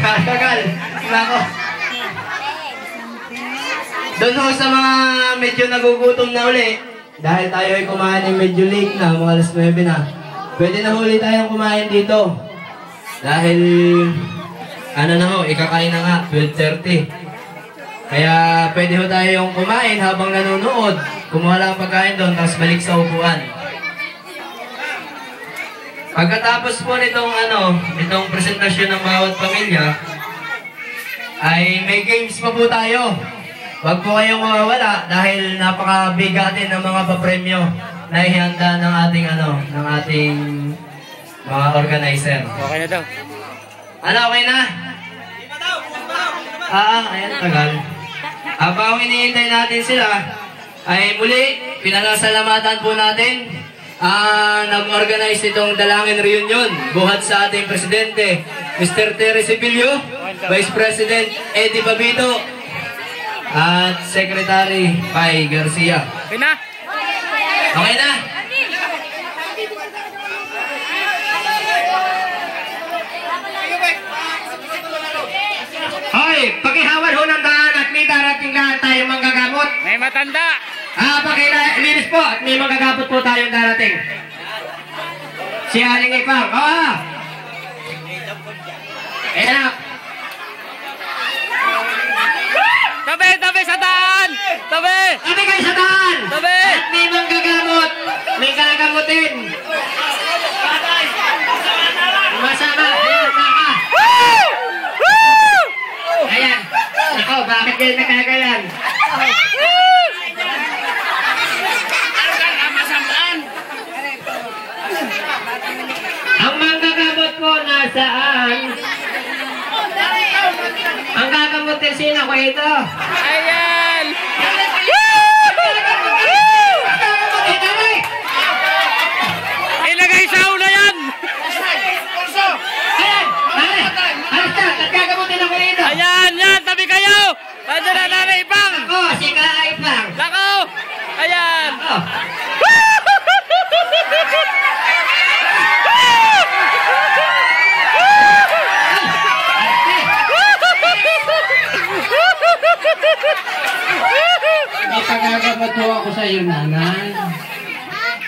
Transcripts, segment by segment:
Tagal. Nako. Doon ho sa mga medyo nagugutom na uli, dahil tayo ay kumain ng medyo late na, mga alas 9 na, pwede na huli tayong kumain dito. Dahil, ano na ho, ikakain na nga, 12:30. Kaya pwede ho tayong kumain habang nanonood. Kumuha lang pagkain doon, tapos balik sa upuan. Pagkatapos po nitong presentasyon ng bawat pamilya, ay may games pa po tayo. Huwag po kayong mawawala dahil napakabigatin ng mga papremyo na ihanda ng ating mga organizer. Okay na daw. Ano, okay na? Ayan, tagal. Habang hinihintay natin sila, ay muli, pinalasalamatan po natin nag-organize itong Dalangin Reunion buhat sa ating Presidente, Mr. Terry Sibilio, Vice President Eddie Babito, at Secretary Pai Garcia. Okay na? Okay na? Hoy, pakihawad ho ng daan at may darating lahat tayong manggagamot. May matanda. Pakilinis po at may magagamot po tayong darating. Si Aling Ipang. Ayan na. Tabi sa daan! Tabi! Tabi kayo sa daan! Tabi! At may manggagamot. May gagamutin. Masama. Ayan, naka. Ayan. Ako, bakit kayo nakagayan? Ang manggagamot po nasaan? Ang gagamutin sino ko ito? Ayan! Ilagay sa ulo yan! Ayan! Alis na! At gagamutin ako ito! Ayan! Yan! Tabi kayo! Pwede na Nanay Ipang! Ako! Si Kaipang! Lako! Ayan! Ako! May pagagamat po ako sa iyo, nanay.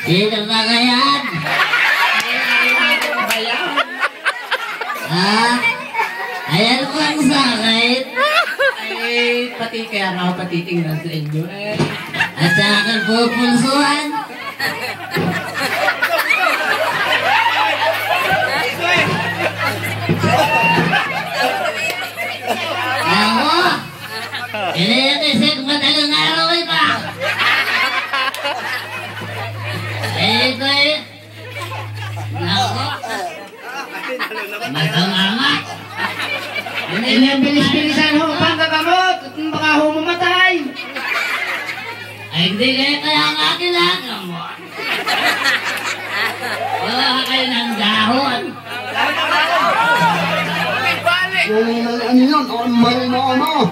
Sino ba yan? Ayan ko ang sakit. Pati kaya ako patitingnan sa inyo At sa akin pupulsuhan. Ako, iniisip madalang araw ito. Ito Ako, masama. Bilis-bilisan ho, panggagamot! Baka ho mamatay! Ay, hindi kaya nga kinagamot. Wala kayo ng dahon. Ano yun? Ano?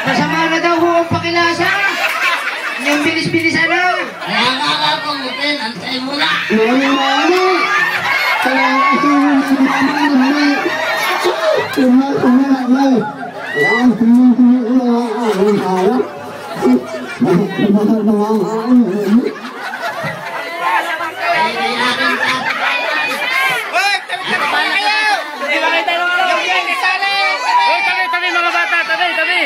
Masama na daw ho ang pakilasa! Yung bilis-bilisan ho! Kaya nga kapungutin, ang sa'yo mula. Ano? Kaya Tabi mga bata! Tabi!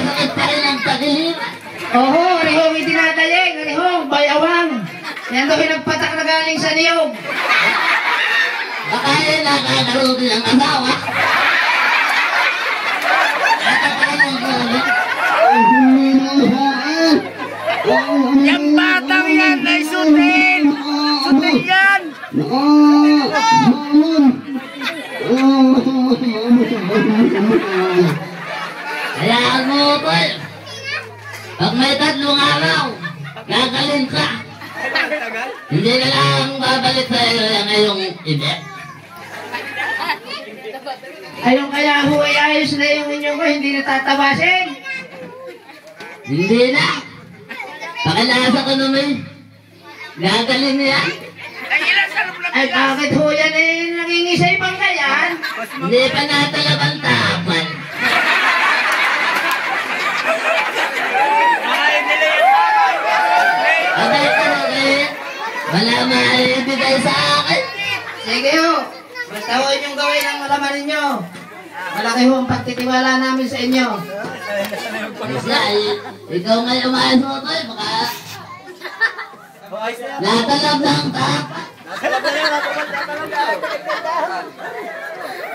Sakit pa rin ang tagilid. Oho, rihong itinataling, rihong, bayawang. Yan daw pinagpatak na galing sa niyog. Baka yun nakagaro din ang asawa. Yung batang yan ay sutin! Sutin yan! Hayaan mo ko. Pag may 3 araw, gagaling ka. Hindi na lang babalik sa iyo yung ngayong ibig. Ayun kaya ho ay ayos na yung inyong ko, hindi natatabasin. Hindi na. Pakilasa ko naman. Gagaling niya. Ay, bakit ho yan eh, nangingisay bang kayan? Hindi pa natalabang tapan. Abay ka rin. Wala maibigay sa akin. Sige ho, basta ho inyong gawin ang malaman ninyo. Malaki ho ang pagtitiwala namin sa inyo. Isa, ikaw nga umayos mo ito eh. Baka natalab ng tapan.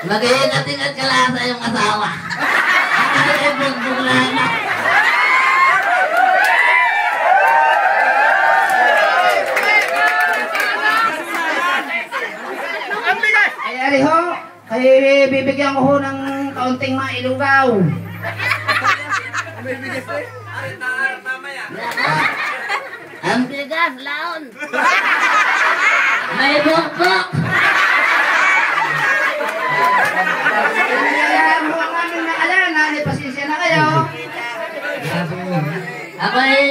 Mag-iingat-ingat ka lang sa iyong asawa. Ay, bugbog lang. Ay, ari ho, ay bibigyan ko ho ng kaunting mailugaw. Ang bigas, laon. May bukbok. Kaya ho ang aming naalala, pasensya na kayo. Ako ay